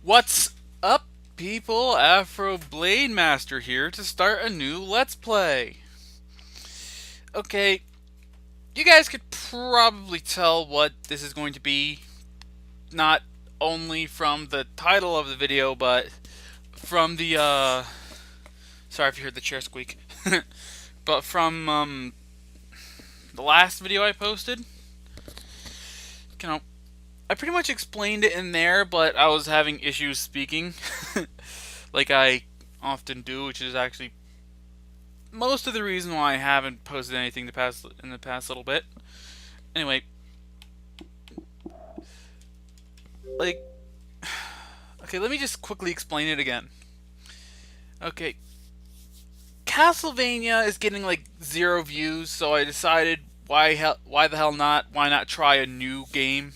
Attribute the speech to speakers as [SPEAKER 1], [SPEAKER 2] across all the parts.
[SPEAKER 1] What's up, people? Afro Blade Master here to start a new Let's Play. Okay, you guys could probably tell what this is going to be, not only from the title of the video, but from the, sorry if you heard the chair squeak, but from, the last video I posted. You know, I pretty much explained it in there, but I was having issues speaking, like I often do, which is actually most of the reason why I haven't posted anything in the past little bit. Anyway, like, okay, let me just quickly explain it again. Okay, Castlevania is getting like 0 views, so I decided why the hell not? Why not try a new game?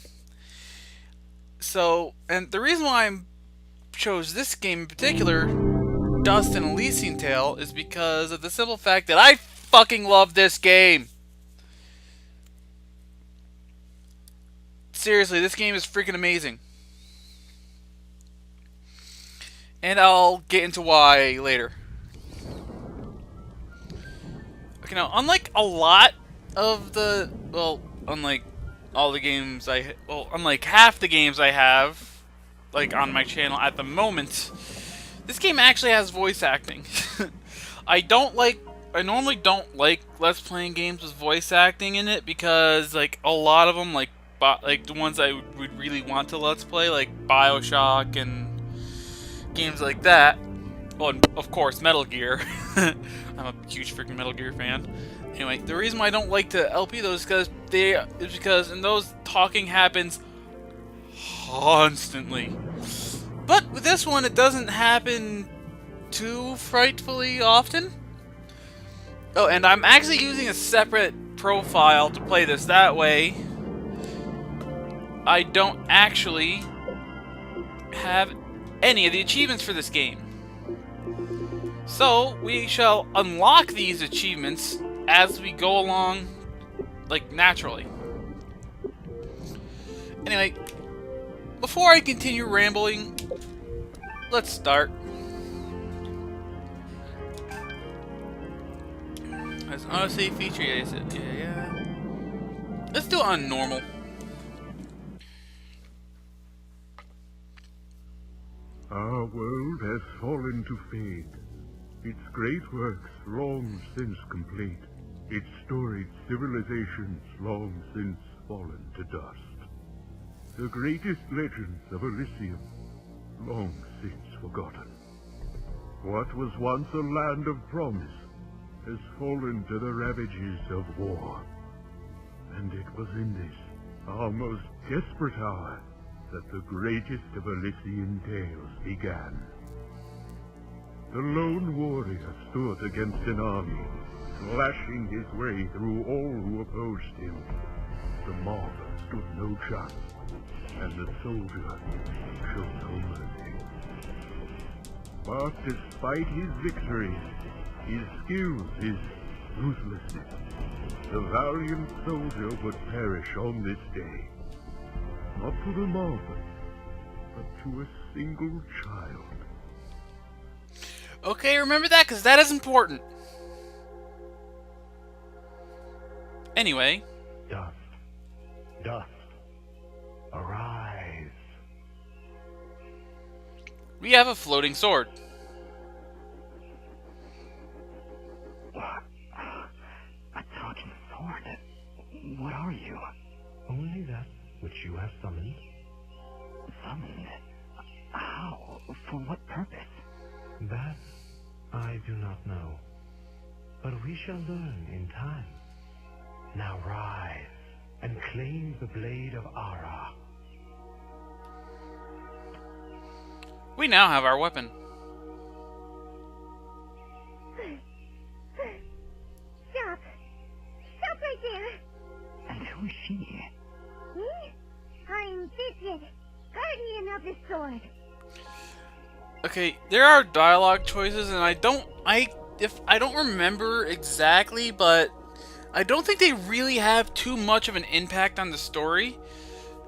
[SPEAKER 1] So, and the reason why I chose this game in particular, Dust and Elysian Tale, is because of the simple fact that I fucking love this game. Seriously, this game is freaking amazing. And I'll get into why later. Okay, now, unlike a lot of the, well, unlike all the games unlike half the games I have, like, on my channel at the moment, this game actually has voice acting. I normally don't like Let's Playing games with voice acting in it because, like, a lot of them, like the ones I would really want to Let's Play, like BioShock and games like that. Well, and of course, Metal Gear. I'm a huge freaking Metal Gear fan. Anyway, the reason why I don't like to LP those is because in those talking happens constantly. But with this one, it doesn't happen too frightfully often. Oh, and I'm actually using a separate profile to play this. That way, I don't actually have any of the achievements for this game. So, we shall unlock these achievements as we go along, like, naturally. Anyway, before I continue rambling, let's start. As an autosave feature, yeah. Let's do it on normal.
[SPEAKER 2] Our world has fallen to fade, its great works long since complete, its storied civilizations long since fallen to dust. The greatest legends of Elysium long since forgotten. What was once a land of promise has fallen to the ravages of war. And it was in this, our most desperate hour, that the greatest of Elysian tales began. The lone warrior stood against an army, slashing his way through all who opposed him. The mob stood no chance, and the soldier showed no mercy. But despite his victories, his skills, his ruthlessness, the valiant soldier would perish on this day. Not to the mob, but to a single child.
[SPEAKER 1] Okay, remember that, because that is important. Anyway.
[SPEAKER 2] Dust, dust, arise.
[SPEAKER 1] We have a floating sword.
[SPEAKER 3] What? A talking sword? What are you?
[SPEAKER 4] Only that which you have summoned.
[SPEAKER 3] Summoned? How? For what purpose?
[SPEAKER 4] That I do not know. But we shall learn in time. Now rise and claim the blade of Ara.
[SPEAKER 1] We now have our weapon.
[SPEAKER 5] Stop! Stop right there!
[SPEAKER 3] And who is she?
[SPEAKER 5] Me? I'm Fidget, guardian of the sword.
[SPEAKER 1] Okay, there are dialogue choices, and I don't remember exactly, but I don't think they really have too much of an impact on the story.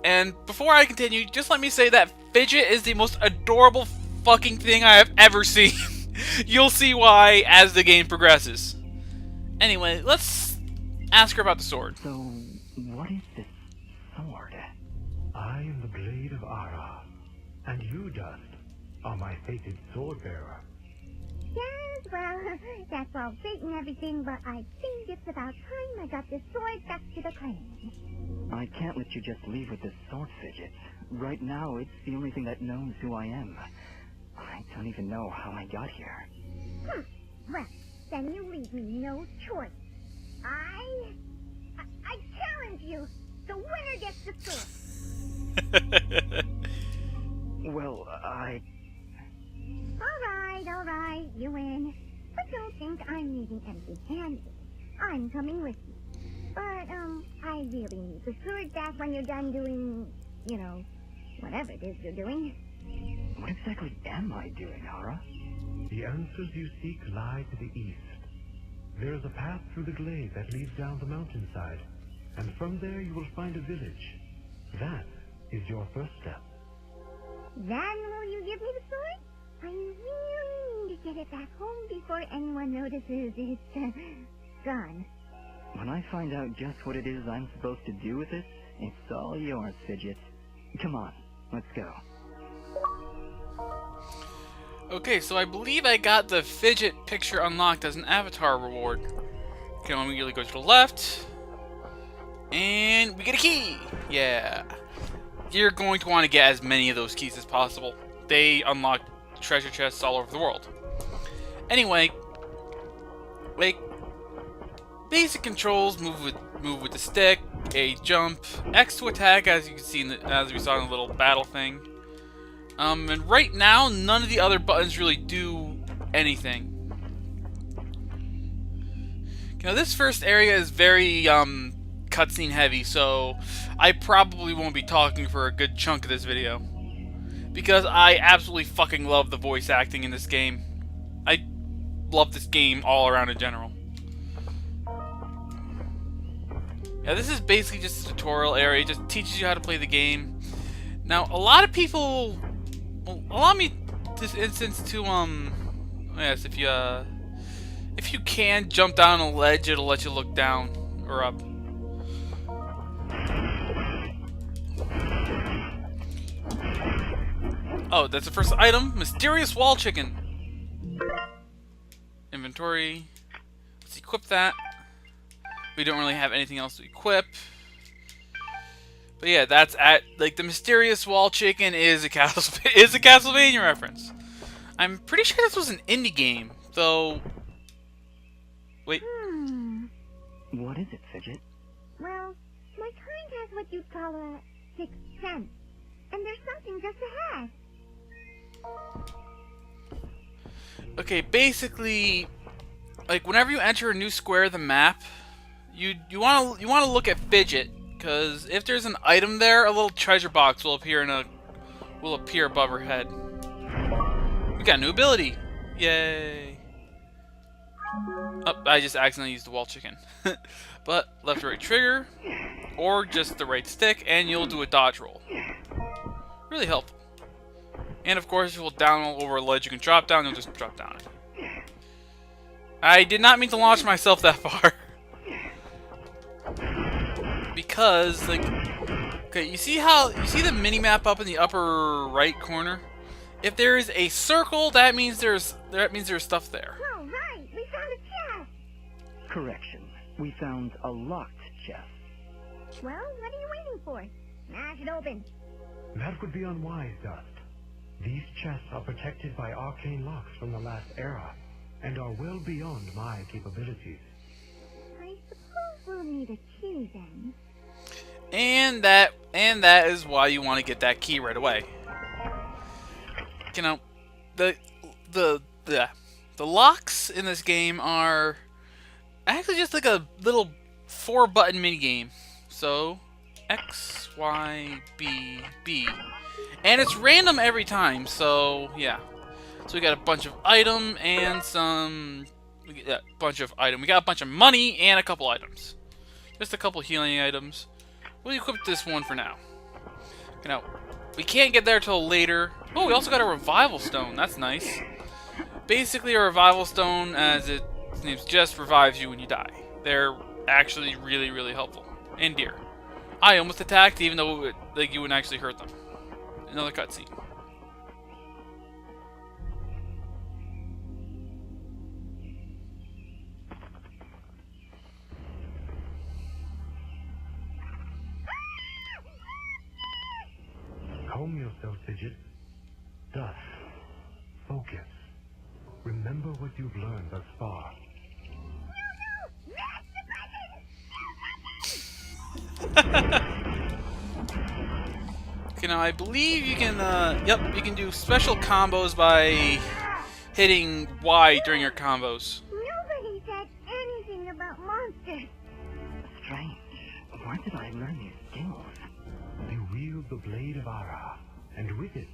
[SPEAKER 1] And before I continue, just let me say that fidget is the most adorable fucking thing I have ever seen. You'll see why as the game progresses. Anyway, let's ask her about the sword.
[SPEAKER 3] So, what is this sword?
[SPEAKER 4] I am the blade of Ara, and you, Dust, are my fated sword bearer.
[SPEAKER 5] Yes, well, that's all great and everything, but I think it's about time I got this sword back to the clan.
[SPEAKER 3] I can't let you just leave with this sword, Fidget. Right now, it's the only thing that knows who I am. I don't even know how I got here.
[SPEAKER 5] Well, then you leave me no choice. I challenge you. The winner gets the sword.
[SPEAKER 3] Well,
[SPEAKER 5] All right, you win. But don't think I'm leaving empty-handed. I'm coming with you. But, I really need the sword back when you're done doing, you know, whatever it is you're doing.
[SPEAKER 3] what exactly am I doing, Ara?
[SPEAKER 4] The answers you seek lie to the east. There is a path through the glade that leads down the mountainside, and from there you will find a village. That is your first step.
[SPEAKER 5] Then will you give me the sword? I really need to get it back home before anyone notices it's, gone.
[SPEAKER 3] When I find out just what it is I'm supposed to do with it, it's all yours, Fidget. Come on, let's go.
[SPEAKER 1] Okay, so I believe I got the fidget picture unlocked as an avatar reward. Okay, I'll immediately go to the left. And we get a key! Yeah. You're going to want to get as many of those keys as possible. They unlock treasure chests all over the world. Anyway, like, basic controls: move with the stick, A jump, X to attack, as you can see as we saw in the little battle thing. And right now, none of the other buttons really do anything. Now, this first area is very cutscene heavy, so I probably won't be talking for a good chunk of this video, because I absolutely fucking love the voice acting in this game. I love this game all around in general. Yeah, this is basically just a tutorial area. It just teaches you how to play the game. Now, a lot of people will allow me this instance to yes, if you can jump down a ledge, it'll let you look down or up. Oh, that's the first item. Mysterious wall chicken. Inventory. Let's equip that. We don't really have anything else to equip. But yeah, that's the mysterious wall chicken is a Castlevania reference. I'm pretty sure this was an indie game, though. Wait.
[SPEAKER 3] What is it, Fidget?
[SPEAKER 5] Well, my kind has what you'd call a sixth sense. And there's something just ahead.
[SPEAKER 1] Okay, basically, like whenever you enter a new square of the map, you want to look at Fidget, because if there's an item there, a little treasure box will appear above her head. We got a new ability. Yay. Oh, I just accidentally used the wall chicken. But left or right trigger, or just the right stick, and you'll do a dodge roll. Really helpful. And of course, if you hold down over a ledge, you can drop down, you'll just drop down it. I did not mean to launch myself that far. Because, like, okay, you see the mini-map up in the upper right corner? If there is a circle, that means there's stuff there.
[SPEAKER 5] Oh, right, we found a chest.
[SPEAKER 3] Correction. We found a locked chest.
[SPEAKER 5] Well, what are you waiting for? Smash it open.
[SPEAKER 4] That would be unwise, Dust. These chests are protected by arcane locks from the last era, and are well beyond my capabilities.
[SPEAKER 5] I suppose we'll need a key then.
[SPEAKER 1] And that is why you want to get that key right away. You know, the locks in this game are actually just like a little 4-button mini game. So X, Y, B, B. And it's random every time, so yeah. So we got a bunch of item and some... We got a bunch of money and a couple items. Just a couple healing items. We'll equip this one for now. You know, we can't get there till later. Oh, we also got a revival stone. That's nice. Basically, a revival stone, as its name just revives you when you die. They're actually really, really helpful. And dear. I almost attacked, even though like you wouldn't actually hurt them. Another cutscene.
[SPEAKER 4] Calm yourself, Fidget. Dust. Focus. Remember what you've learned thus far.
[SPEAKER 1] Okay, now I believe you can, you can do special combos by hitting Y during your combos.
[SPEAKER 5] Nobody said anything about monsters.
[SPEAKER 3] Strange. Where did I learn these skills?
[SPEAKER 4] You wield the blade of Ara, and with it,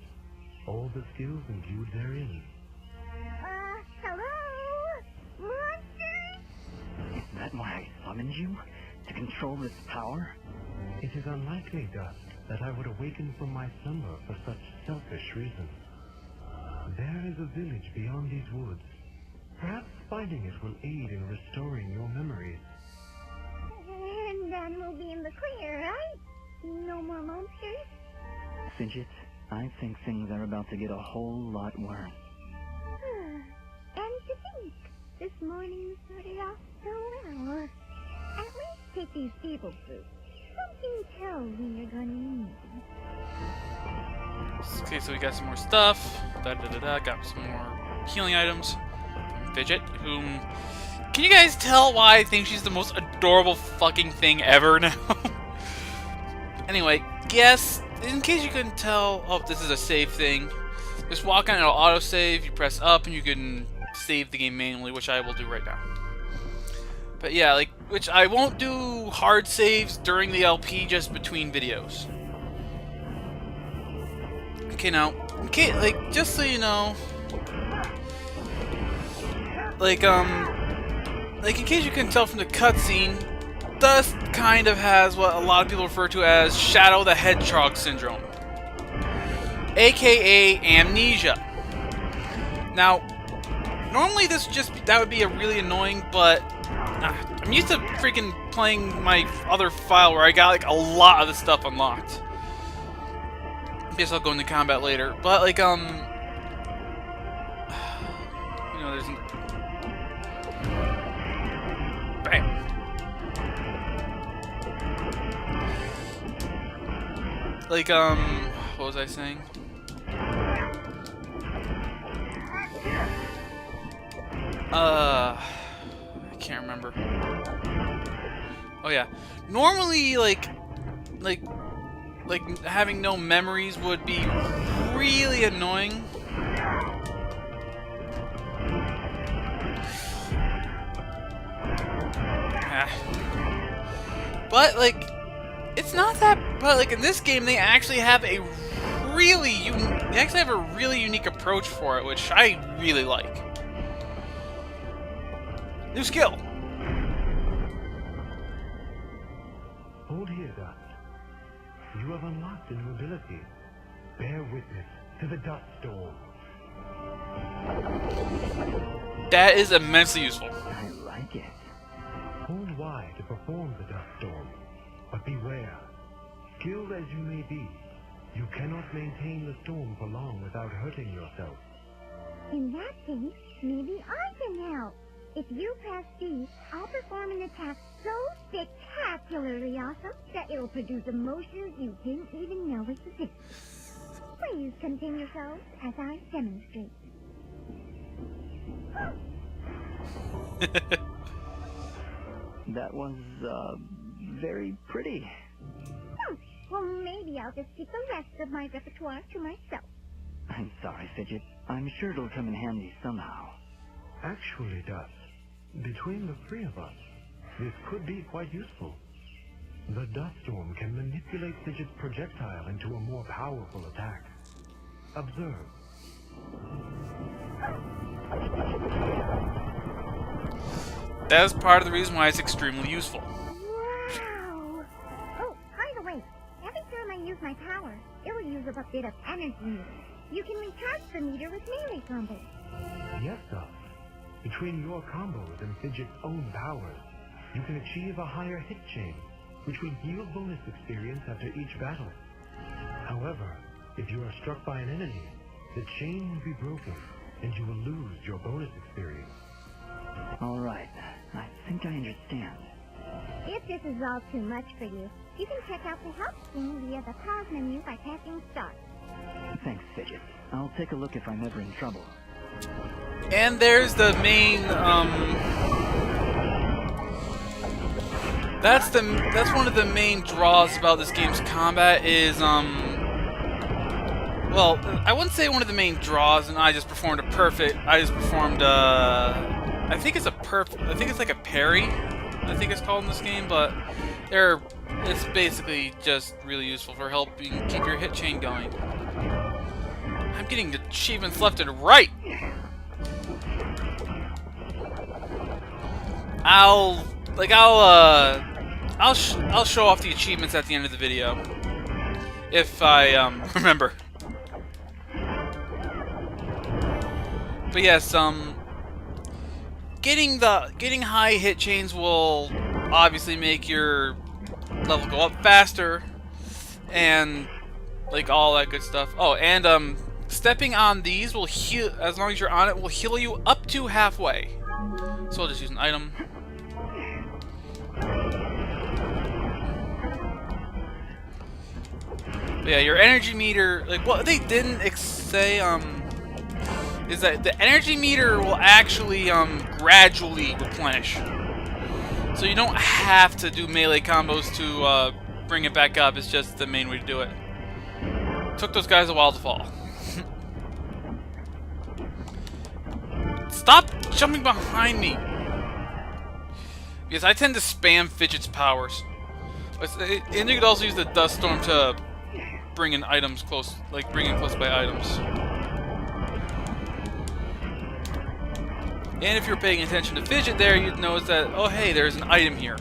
[SPEAKER 4] all the skills imbued therein.
[SPEAKER 5] Hello? Monsters?
[SPEAKER 3] Is that why I summoned you? To control this power?
[SPEAKER 4] It is unlikely, Dust, that I would awaken from my slumber for such selfish reasons. There is a village beyond these woods. Perhaps finding it will aid in restoring your memories.
[SPEAKER 5] And then we'll be in the clear, right? No more monsters?
[SPEAKER 3] Fidget, I think things are about to get a whole lot worse.
[SPEAKER 5] And to think, this morning started off so well. At least take these people fruits. Something tells me you're gonna need them.
[SPEAKER 1] Okay, so we got some more stuff. Got some more healing items. Fidget, whom... Can you guys tell why I think she's the most adorable fucking thing ever now? Anyway, yes, in case you couldn't tell, oh, this is a save thing. Just walk on, it'll autosave, you press up, and you can save the game manually, which I will do right now. But yeah, like, which I won't do hard saves during the LP, just between videos. Okay, now, okay, like, just so you know, like, in case you couldn't tell from the cutscene, Dust kind of has what a lot of people refer to as Shadow the Hedgehog syndrome, aka amnesia. Now, normally that would be a really annoying, but I'm used to freaking playing my other file where I got like a lot of the stuff unlocked. Guess I'll go into combat later, but like you know, there's bam. Like what was I saying? I can't remember. Oh yeah. Normally, like having no memories would be really annoying. But like, it's not that. But like in this game, they actually have a really unique approach for it, which I really like. New skill.
[SPEAKER 4] Hold here, Dust. You have unlocked a new ability. Bear witness to the dust storm.
[SPEAKER 1] That is immensely useful.
[SPEAKER 3] I like it.
[SPEAKER 4] Hold Y to perform the dust storm. But beware. Skilled as you may be, you cannot maintain the storm for long without hurting yourself.
[SPEAKER 5] In that case, maybe I can help. If you press C, I'll perform an attack so spectacularly awesome that it'll produce emotions you didn't even know existed. Please contain yourselves as I demonstrate.
[SPEAKER 3] That was, very pretty.
[SPEAKER 5] Well, maybe I'll just keep the rest of my repertoire to myself.
[SPEAKER 3] I'm sorry, Fidget. I'm sure it'll come in handy somehow.
[SPEAKER 4] Actually, Dust, between the three of us, this could be quite useful. The dust storm can manipulate Fidget's projectile into a more powerful attack. Observe.
[SPEAKER 1] That is part of the reason why it's extremely useful.
[SPEAKER 5] Wow! Oh, by the way, every time I use my power, it will use of a bit of energy meter. You can recharge the meter with melee combos.
[SPEAKER 4] Yes, sir. Between your combos and Fidget's own powers, you can achieve a higher hit chain, which will yield bonus experience after each battle. However, if you are struck by an enemy, the chain will be broken, and you will lose your bonus experience.
[SPEAKER 3] All right. I think I understand.
[SPEAKER 5] If this is all too much for you, you can check out the help screen via the pause menu by tapping start.
[SPEAKER 3] Thanks, Fidget. I'll take a look if I'm ever in trouble.
[SPEAKER 1] And there's the main, that's one of the main draws about this game's combat is, well, I wouldn't say one of the main draws, and I just performed a perfect, I think it's like a parry, I think it's called in this game, but it's basically just really useful for helping keep your hit chain going. I'm getting achievements left and right! I'll show off the achievements at the end of the video. If I, remember. But yes, getting high hit chains will obviously make your level go up faster, and like all that good stuff. Oh, and stepping on these will heal, as long as you're on it, will heal you up to halfway. So I'll just use an item. But yeah, your energy meter, like what they didn't say, is that the energy meter will actually gradually replenish. So you don't have to do melee combos to bring it back up. It's just the main way to do it. Took those guys a while to fall. Stop jumping behind me! Because I tend to spam Fidget's powers. And you could also use the Dust Storm to bring in items close, like bring in close by items. And if you're paying attention to Fidget there, you'd notice that, oh hey, there's an item here.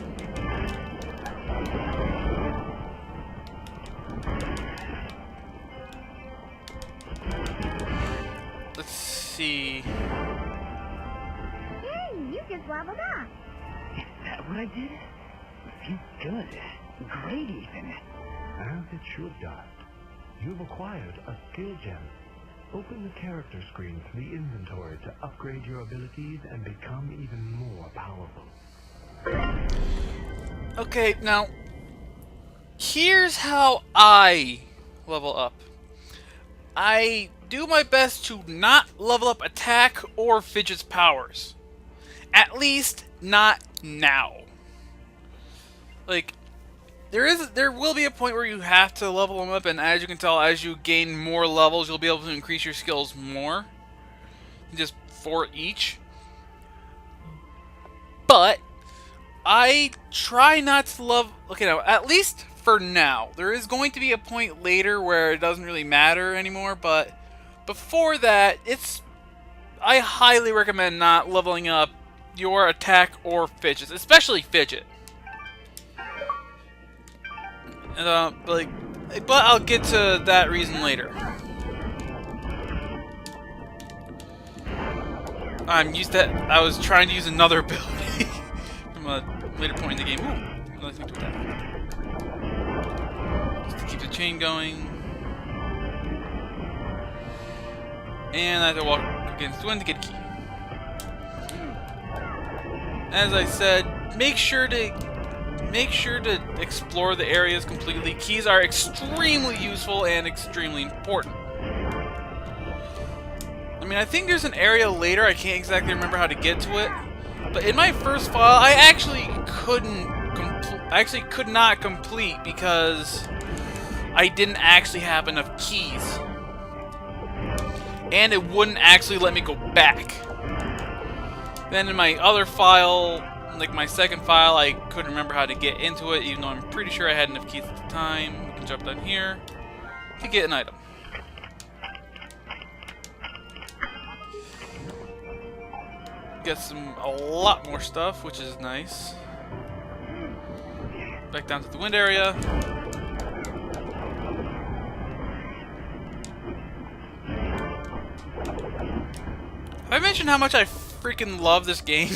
[SPEAKER 1] Let's see.
[SPEAKER 5] Hey, you just leveled up.
[SPEAKER 3] Is that what I did? Feels good. Great, even.
[SPEAKER 4] As it should, Dot. You've acquired a skill gem. Open the character screen to the inventory to upgrade your abilities and become even more powerful.
[SPEAKER 1] Okay, now, here's how I level up. I do my best to not level up attack or Fidget's powers. At least, not now. Like, there will be a point where you have to level them up, and as you can tell, as you gain more levels, you'll be able to increase your skills more. Just 4 each. But I try not to level. Okay, now at least for now, there is going to be a point later where it doesn't really matter anymore. But before that, I highly recommend not leveling up your attack or Fidget, especially Fidget. And but I'll get to that reason later. I was trying to use another ability from a later point in the game. Ooh, another thing to attack. Just to keep the chain going. And I have to walk against the wind to get a key. As I said, make sure to explore the areas completely. Keys are extremely useful and extremely important. I mean, I think there's an area later, I can't exactly remember how to get to it, but in my first file, I actually could not complete because I didn't actually have enough keys. And it wouldn't actually let me go back. Then in my other file, like my second file, I couldn't remember how to get into it, even though I'm pretty sure I had enough keys at the time. We can jump down here to get an item. Get a lot more stuff, which is nice. Back down to the wind area. I mentioned how much I freaking love this game.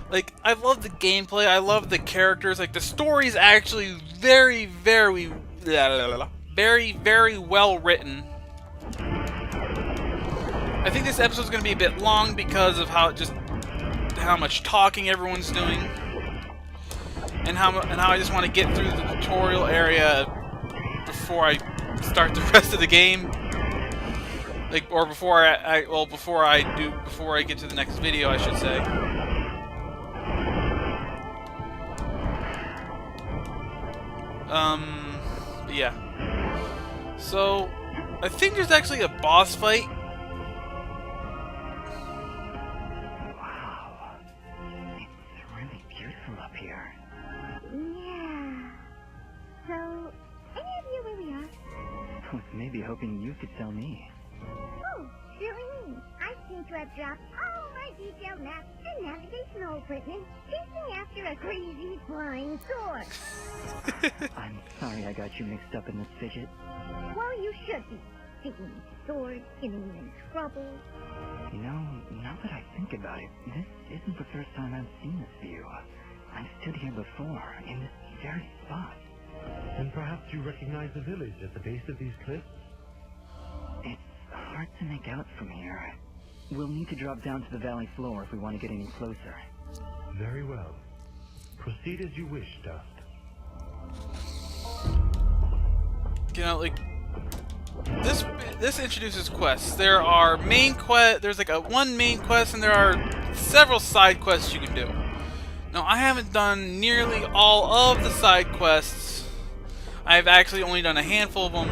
[SPEAKER 1] Like, I love the gameplay, I love the characters, like, the story's actually very, very well written. I think this episode's gonna be a bit long because of how much talking everyone's doing. And how I just want to get through the tutorial area before I start the rest of the game. Like, or before before I get to the next video, I should say. Yeah. So, I think there's actually a boss fight.
[SPEAKER 3] Wow. It's really beautiful up here.
[SPEAKER 5] Yeah. So, any idea where we are?
[SPEAKER 3] I was maybe hoping you could tell me.
[SPEAKER 5] Oh, silly me. I seem to have dropped all my detailed maps and navigational equipment chasing after a crazy flying sword.
[SPEAKER 3] I'm sorry I got you mixed up in this fidget.
[SPEAKER 5] Well, you should be. Taking swords, getting you in trouble.
[SPEAKER 3] You know, now that I think about it, this isn't the first time I've seen this view. I've stood here before, in this very spot.
[SPEAKER 4] And perhaps you recognize the village at the base of these cliffs?
[SPEAKER 3] It's hard to make out from here. We'll need to drop down to the valley floor if we want to get any closer.
[SPEAKER 4] Very well. Proceed as you wish, Dust.
[SPEAKER 1] You know, like, this introduces quests. There are there's like one main quest, and there are several side quests you can do. Now, I haven't done nearly all of the side quests. I've actually only done a handful of them.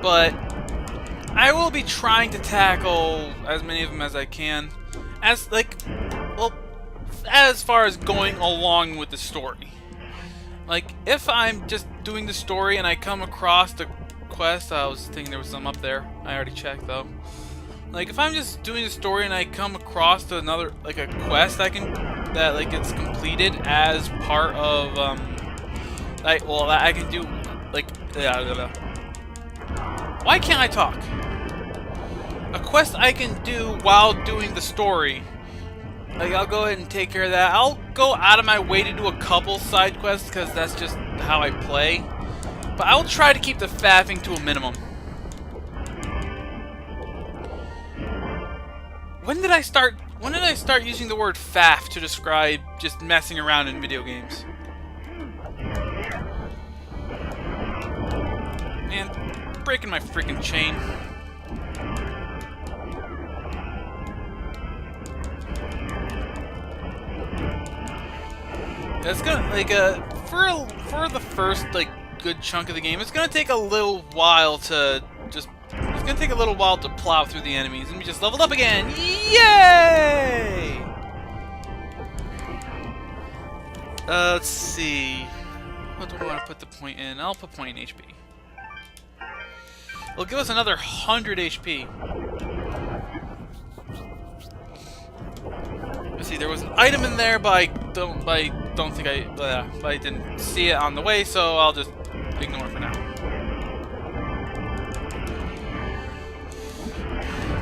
[SPEAKER 1] But I will be trying to tackle as many of them as I can. As far as going along with the story. Like, if I'm just doing the story and I come across the quest, I was thinking there was some up there. I already checked though. Like, if I'm just doing the story and I come across to another, like, a quest that gets completed as part of that I can do, like, why can't I talk? A quest I can do while doing the story. Like, I'll go ahead and take care of that. I'll go out of my way to do a couple side quests because that's just how I play. But I'll try to keep the faffing to a minimum. When did I start using the word faff to describe just messing around in video games? Man, breaking my freaking chain. It's gonna, like, for the first, like, good chunk of the game, it's gonna take a little while to plow through the enemies, and we just leveled up again. Yay! Let's see. What do I want to put the point in? I'll put point in HP. It'll give us another 100 HP. Let's see. There was an item in there, but I didn't see it on the way, so I'll just ignore it for now.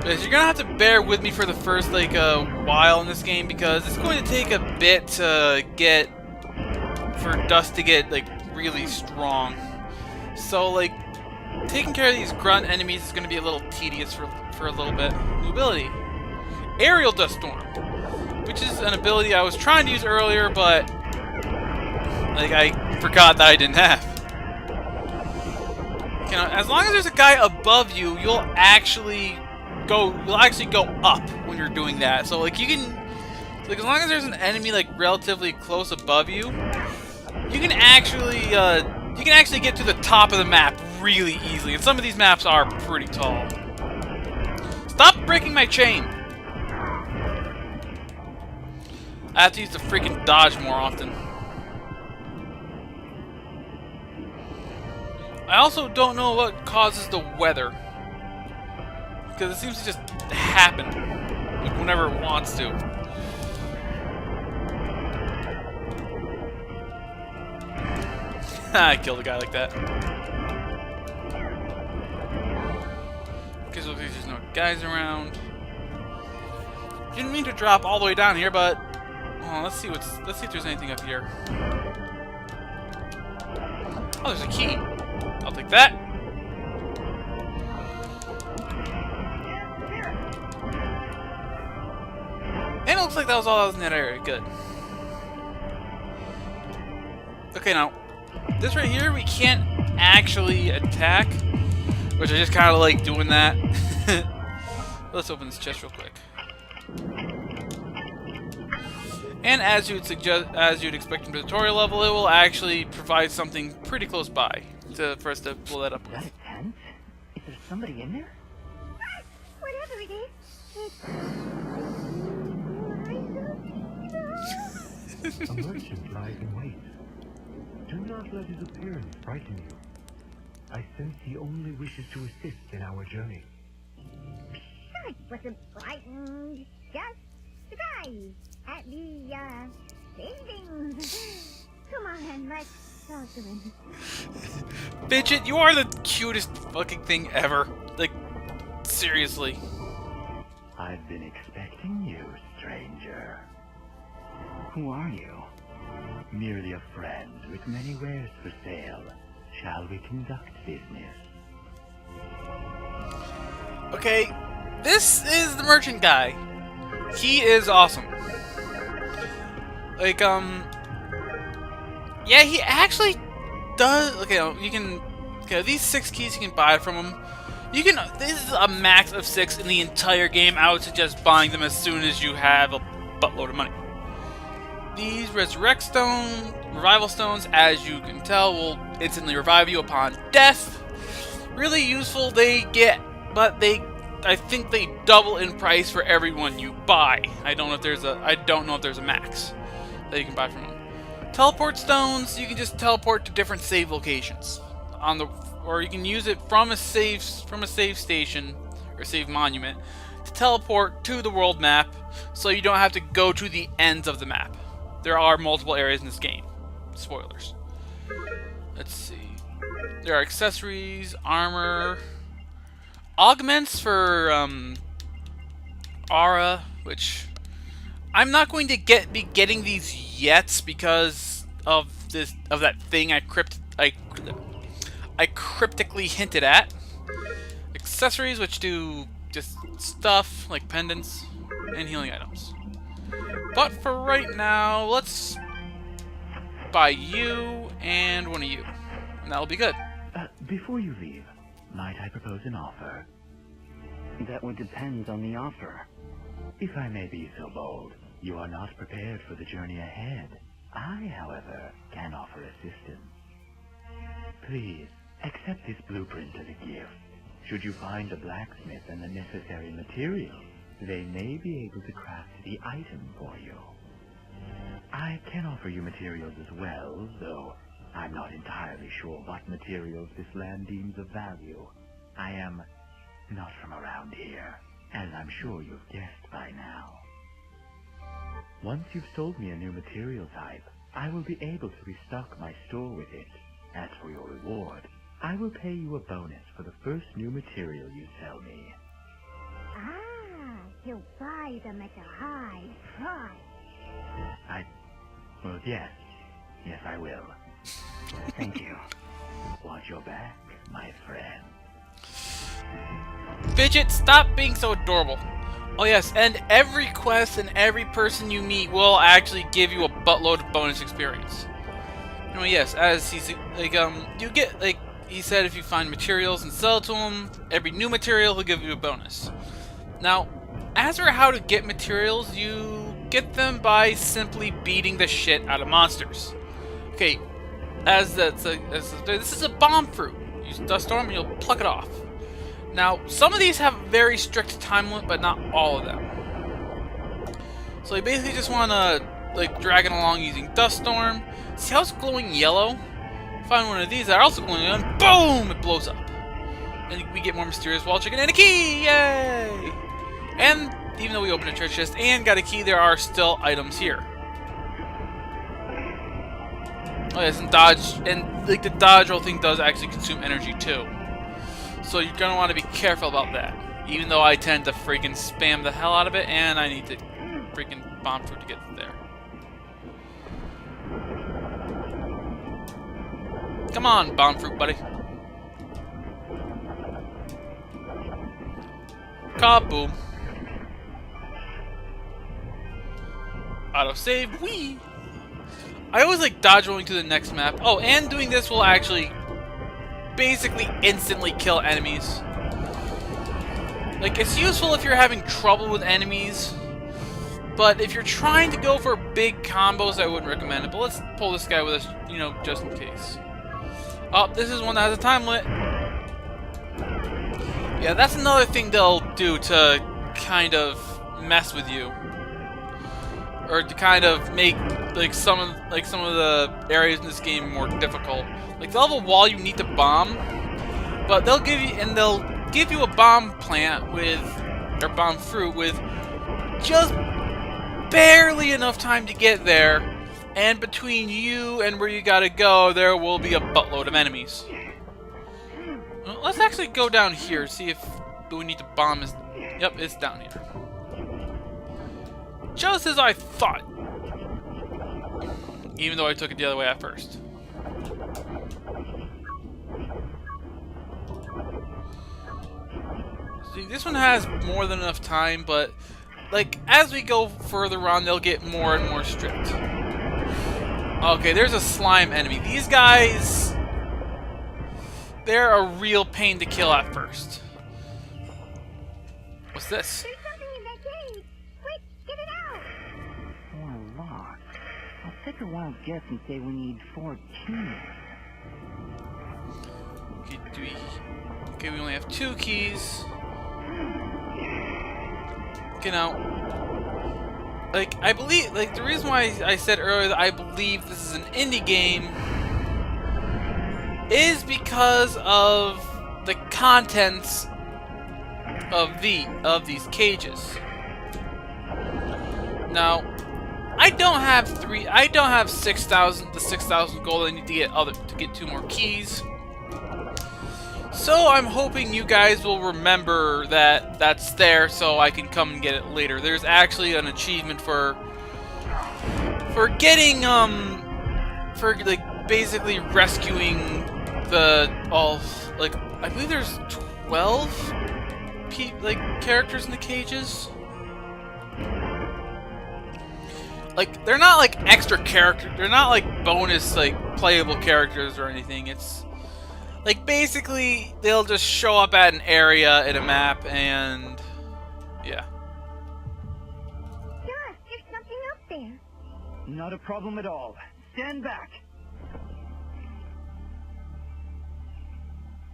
[SPEAKER 1] But you're gonna have to bear with me for the first while in this game, because it's going to take a bit to for Dust to get really strong. So taking care of these grunt enemies is going to be a little tedious for a little bit. New ability, Aerial Dust Storm, which is an ability I was trying to use earlier, but I forgot that I didn't have. You know, as long as there's a guy above you, you'll actually go up when you're doing that. So you can, as long as there's an enemy relatively close above you, you can actually get to the top of the map really easily. And some of these maps are pretty tall. Stop breaking my chain. I have to use the freaking dodge more often. I also don't know what causes the weather, because it seems to just happen whenever it wants to. I killed a guy like that. because there's no guys around. Didn't mean to drop all the way down here, but let's see if there's anything up here. Oh, there's a key. I'll take that. And it looks like that was all that was in that area. Good. Okay, now this right here we can't actually attack, which I just kind of like doing that. Let's open this chest real quick. And as you'd expect from the tutorial level, it will actually provide something pretty close by for us to blow that up
[SPEAKER 3] Is that
[SPEAKER 1] with.
[SPEAKER 3] a tent? Is there somebody in there?
[SPEAKER 5] Whatever it is, it's...
[SPEAKER 4] A merchant lies in wait. Do not let his appearance frighten you. I sense he only wishes to assist in our journey.
[SPEAKER 5] I wasn't frightened, just surprised at the, savings. Come on, let's talk to him.
[SPEAKER 1] Fidget, you are the cutest fucking thing ever. Like, seriously.
[SPEAKER 3] I've been expecting you, stranger. Who are you? Merely a friend with many wares for sale. Shall we conduct business?
[SPEAKER 1] Okay, this is the merchant guy. He is awesome. Like, yeah, he actually does. Okay, you can. Okay, these 6 keys you can buy from him. You can. This is a max of 6 in the entire game. I would suggest buying them as soon as you have a buttload of money. These revival stones, as you can tell, will instantly revive you upon death. Really useful. They get, but I think they double in price for every one you buy. I don't know if there's a max that you can buy from them. Teleport stones, you can just teleport to different save locations or you can use it from a save station or save monument to teleport to the world map, so you don't have to go to the ends of the map. There are multiple areas in this game. Spoilers. Let's see. There are accessories, armor, augments for aura, which I'm not going to be getting these yet because of that thing I cryptically hinted at. Accessories, which do just stuff like pendants and healing items. But for right now, let's buy you and one of you, and that'll be good.
[SPEAKER 3] Before you leave, might I propose an offer? That would depend on the offer. If I may be so bold, you are not prepared for the journey ahead. I, however, can offer assistance. Please, accept this blueprint as a gift. Should you find a blacksmith and the necessary materials, they may be able to craft the item for you. I can offer you materials as well, though I'm not entirely sure what materials this land deems of value. I am not from around here, as I'm sure you've guessed by now. Once you've sold me a new material type, I will be able to restock my store with it. As for your reward, I will pay you a bonus for the first new material you sell me.
[SPEAKER 5] He'll buy them at a high price.
[SPEAKER 3] Well, yes. Yes, I will. Thank you. Watch your back, my friend.
[SPEAKER 1] Fidget, stop being so adorable. Oh yes, and every quest and every person you meet will actually give you a buttload of bonus experience. Oh yes, as he's like, you get, like he said, if you find materials and sell it to him, every new material he'll give you a bonus. Now, as for how to get materials, you get them by simply beating the shit out of monsters. Okay, this is a bomb fruit. Use dust storm and you'll pluck it off. Now, some of these have a very strict time limit, but not all of them. So you basically just want to like drag it along using dust storm. See how it's glowing yellow? Find one of these that are also glowing yellow, and boom! It blows up. And we get more mysterious wall chicken and a key! Yay! And even though we opened a treasure chest and got a key, there are still items here. Oh yes, and dodge, and the dodge roll thing does actually consume energy too. So you're gonna want to be careful about that. Even though I tend to freaking spam the hell out of it, and I need to freaking bomb fruit to get there. Come on, bomb fruit, buddy. Kaboom. Autosave, wee! I always like dodge rolling to the next map. Oh, and doing this will actually basically instantly kill enemies. Like, it's useful if you're having trouble with enemies, but if you're trying to go for big combos, I wouldn't recommend it. But let's pull this guy with us, you know, just in case. Oh, this is one that has a time limit. Yeah, that's another thing they'll do to kind of mess with you, or to kind of make like some of the areas in this game more difficult. Like, they'll have a wall you need to bomb, but they'll give you a bomb plant with, or bomb fruit with just barely enough time to get there, and between you and where you gotta go, there will be a buttload of enemies. Well, let's actually go down here, see if we need to bomb this. Yep, it's down here. Just as I thought. Even though I took it the other way at first. See, this one has more than enough time, but like as we go further on, they'll get more and more strict. Okay, there's a slime enemy. These guys, they're a real pain to kill at first. What's this?
[SPEAKER 5] There's something in that cave. Quick, get it out.
[SPEAKER 3] 4 locked. I'll take a wild guess and say we need 4 keys.
[SPEAKER 1] Okay, we only have 2 keys. Okay, now, like, I believe, like, the reason why I said earlier that I believe this is an indie game is because of the contents of these cages. Now, I don't have 6,000 gold. I need to get 2 more keys. So I'm hoping you guys will remember that that's there, so I can come and get it later. There's actually an achievement for getting for like basically rescuing I believe there's 12 characters in the cages. Like, they're not like extra characters. They're not like bonus like playable characters or anything. It's like, basically, they'll just show up at an area in a map, and yeah.
[SPEAKER 5] Josh, there's something up there.
[SPEAKER 3] Not a problem at all. Stand back.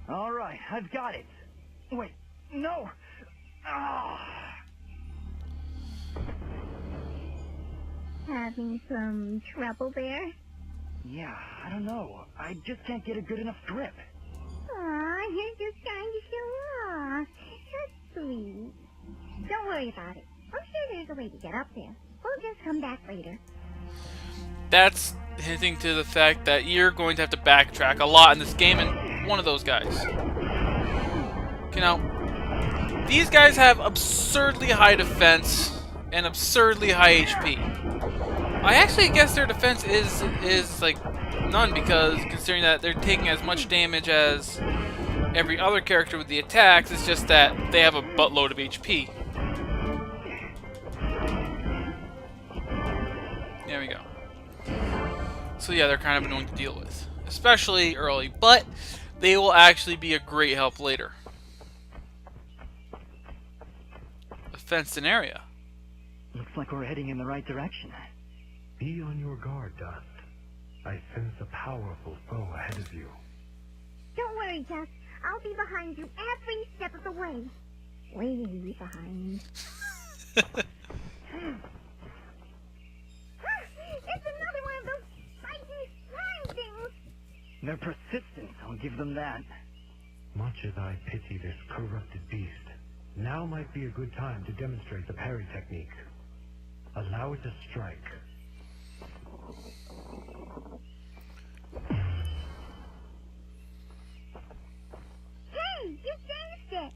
[SPEAKER 3] All right, I've got it. Wait, no.
[SPEAKER 5] Having some trouble there?
[SPEAKER 3] Yeah, I don't know. I just can't get a good enough grip.
[SPEAKER 5] Aw, you're just trying to show off. So sweet. Don't worry about it. I'm sure there's a way to get up there. We'll just come back later.
[SPEAKER 1] That's hinting to the fact that you're going to have to backtrack a lot in this game, and one of those guys. Okay, now, these guys have absurdly high defense and absurdly high HP. I actually guess their defense is like none, because considering that they're taking as much damage as every other character with the attacks, it's just that they have a buttload of HP. There we go. So yeah, they're kind of annoying to deal with, especially early, but they will actually be a great help later. A fenced-in area.
[SPEAKER 3] Looks like we're heading in the right direction.
[SPEAKER 4] Be on your guard, Dust. I sense a powerful foe ahead of you.
[SPEAKER 5] Don't worry, Jeff. I'll be behind you every step of the way. Way behind. It's another one of those spiky slime things.
[SPEAKER 3] They're persistent, I'll give them that.
[SPEAKER 4] Much as I pity this corrupted beast, now might be a good time to demonstrate the parry technique. Allow it to strike.
[SPEAKER 5] Hey, you changed it.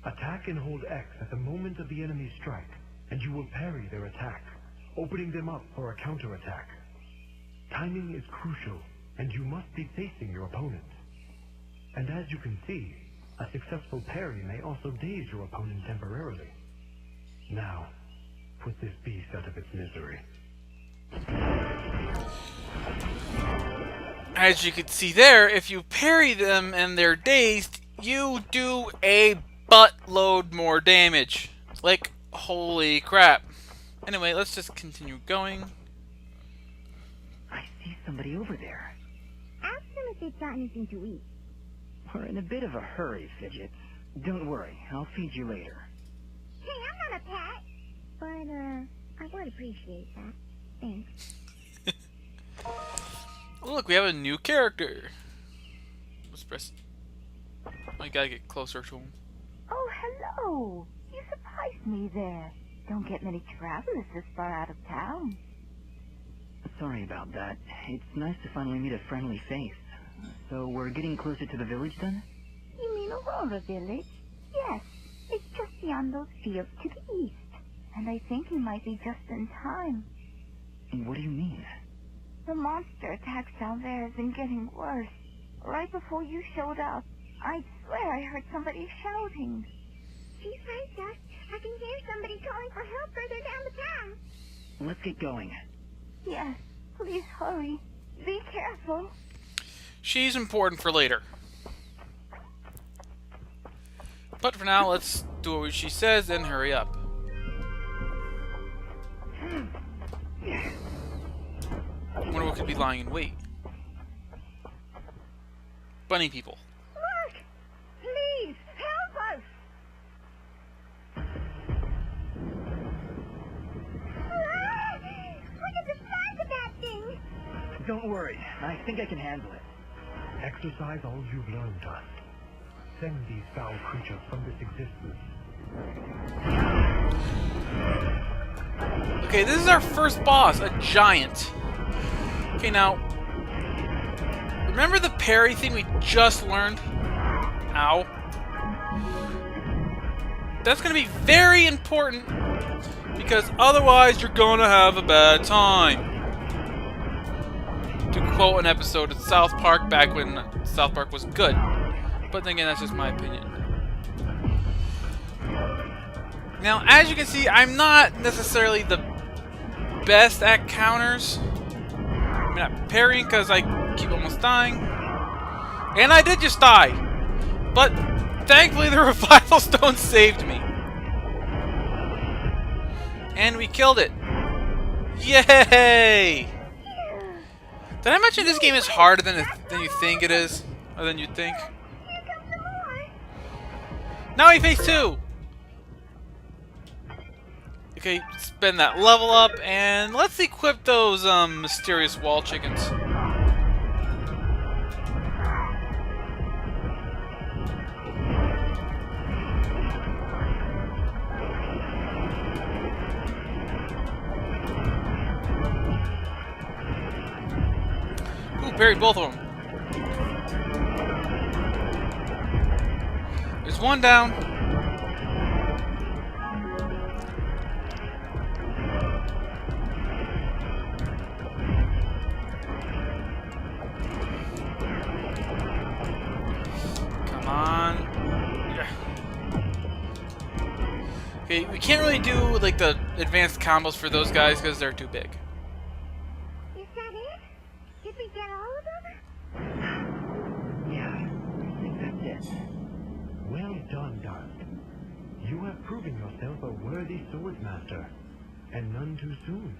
[SPEAKER 4] Attack Attack and hold X at the moment of the enemy's strike, and you will parry their attack, opening them up for a counterattack. Timing is crucial, and you must be facing your opponent. And as you can see, a successful parry may also daze your opponent temporarily. Now, put this beast out of its misery.
[SPEAKER 1] As you can see there, if you parry them and they're dazed, you do a buttload more damage. Like, holy crap. Anyway, let's just continue going.
[SPEAKER 3] I see somebody over there.
[SPEAKER 5] Ask them if they've got anything to eat.
[SPEAKER 3] We're in a bit of a hurry, Fidget. Don't worry, I'll feed you later.
[SPEAKER 5] Hey, I'm not a pet. But, I would appreciate that. Thanks.
[SPEAKER 1] Look, we have a new character. Let's press. I gotta get closer to him.
[SPEAKER 6] Oh, hello. You surprised me there. Don't get many travelers this far out of town.
[SPEAKER 3] Sorry about that. It's nice to finally meet a friendly face. So we're getting closer to the village then?
[SPEAKER 6] You mean Aurora Village? Yes. It's just beyond those fields to the east. And I think you might be just in time.
[SPEAKER 3] What do you mean?
[SPEAKER 6] The monster attacks down there has been getting worse. Right before you showed up, I swear I heard somebody shouting.
[SPEAKER 5] She's right, Dust. I can hear somebody calling for help further down the path.
[SPEAKER 3] Let's get going.
[SPEAKER 6] Yes, please hurry. Be careful.
[SPEAKER 1] She's important for later. But for now, let's do what she says and hurry up. I wonder what could be lying in wait. Bunny people.
[SPEAKER 6] Look! Please, help us!
[SPEAKER 5] Ah! Look at the size of that thing!
[SPEAKER 3] Don't worry, I think I can handle it.
[SPEAKER 4] Exercise all you've learned, Dust. Send these foul creatures from this existence.
[SPEAKER 1] Okay, this is our first boss, a giant. Okay, now, remember the parry thing we just learned? Ow. That's going to be very important, because otherwise you're going to have a bad time. To quote an episode of South Park back when South Park was good. But then again, that's just my opinion. Now, as you can see, I'm not necessarily the best at counters. I'm not parrying because I keep almost dying. And I did just die. But thankfully the revival stone saved me. And we killed it. Yay! Did I mention this game is harder than you think it is? Or than you think?
[SPEAKER 5] Here comes some more.
[SPEAKER 1] Now we face 2! Okay, spend that level up, and let's equip those mysterious wall chickens. Ooh, parried both of them. There's one down. Okay, we can't really do like the advanced combos for those guys because they're too big.
[SPEAKER 5] Is that it? Did we get all of them?
[SPEAKER 3] Yeah, I think that's it.
[SPEAKER 4] Well done, Dust. You have proven yourself a worthy swordmaster, and none too soon.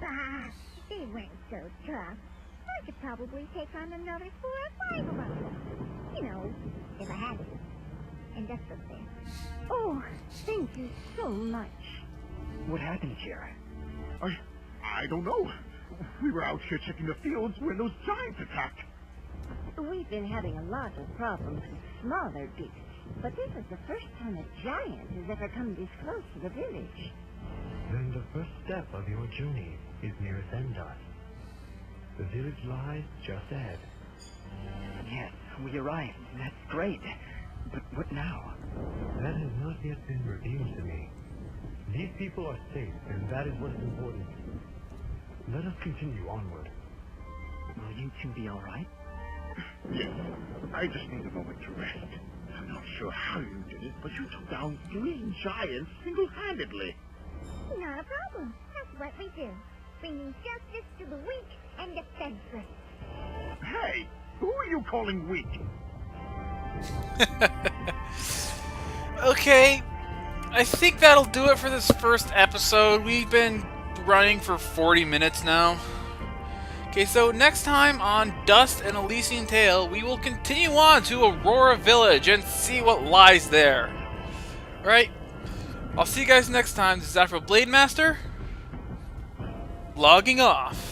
[SPEAKER 5] Bah, they weren't so tough. I could probably take on another 4 or 5 of them. You know, if I had to. And that's the thing.
[SPEAKER 6] Oh, thank you so much.
[SPEAKER 3] What happened here?
[SPEAKER 2] I don't know. We were out here checking the fields when those giants attacked.
[SPEAKER 6] We've been having a lot of problems with smaller beasts, but this is the first time a giant has ever come this close to the village.
[SPEAKER 4] Then the first step of your journey is near its end, Dust. The village lies just ahead.
[SPEAKER 3] Yes, we arrived. That's great. But what now?
[SPEAKER 4] That not yet been revealed to me. These people are safe, and that is what is important. Let us continue onward.
[SPEAKER 3] Will you two be all right?
[SPEAKER 7] Yes, I just need a moment to rest. I'm not sure how you did it, but you took down 3 giants single-handedly.
[SPEAKER 5] Not a problem. That's what we do. Bringing justice to the weak and defenseless.
[SPEAKER 7] Hey, who are you calling weak?
[SPEAKER 1] Okay, I think that'll do it for this first episode. We've been running for 40 minutes now. Okay, so next time on Dust and Elysian Tale, we will continue on to Aurora Village and see what lies there. Alright, I'll see you guys next time. This is Afro Blade Master, logging off.